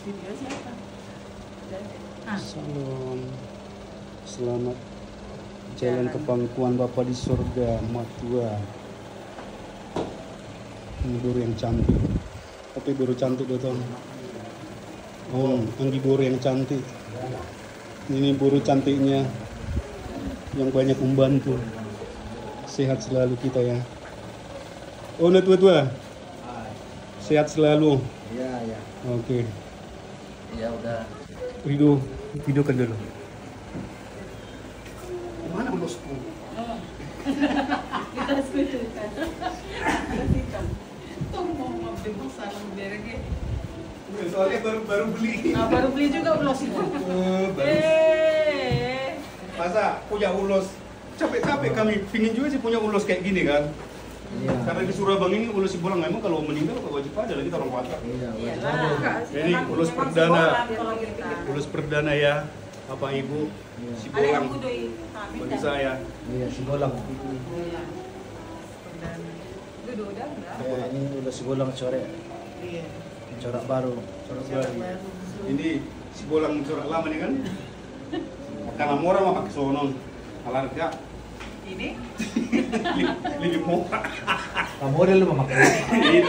Video siapa? Salam. Selamat jalan ke pangkuan Bapa di surga, Matua. Ini burung yang cantik. Tapi burung cantik betul. Oh, Anggi burung yang cantik. Ini burung cantiknya yang banyak membantu. Sehat selalu kita ya. Oh, nah tua-tua. Sehat selalu. Iya, iya. Oke. Iya, udah. Videokan dulu. Mana ulusku? Kita setujukan. Kasihkan. Tuh mau bebas salam berge. Soalnya baru beli. Nah, baru beli juga ulos itu. Masa punya ulos? Capek-capek kami pingin juga sih punya ulos kayak gini kan. Iya. Karena di Surabaya ini ulos si bolang memang kalau meninggal wajib ada lagi orang Batak. Iya, Iyalah. Ini ulus Memang perdana. sekolah kalau kita. Ulus perdana ya, Bapak Ibu. Iya. Si Ada yang bolang budoi kami bagi saya. Iya, si bolang. Iya. Perdana. Duduk udah enggak? Ya, ini udah si bolang sore. Iya. Corak baru. Corak Corak baru. baru. Ini si bolang corak lama nih kan. Karena murah mah pakai sonon. Harga Ini lebih murah. Kamu model lu memakai. Ini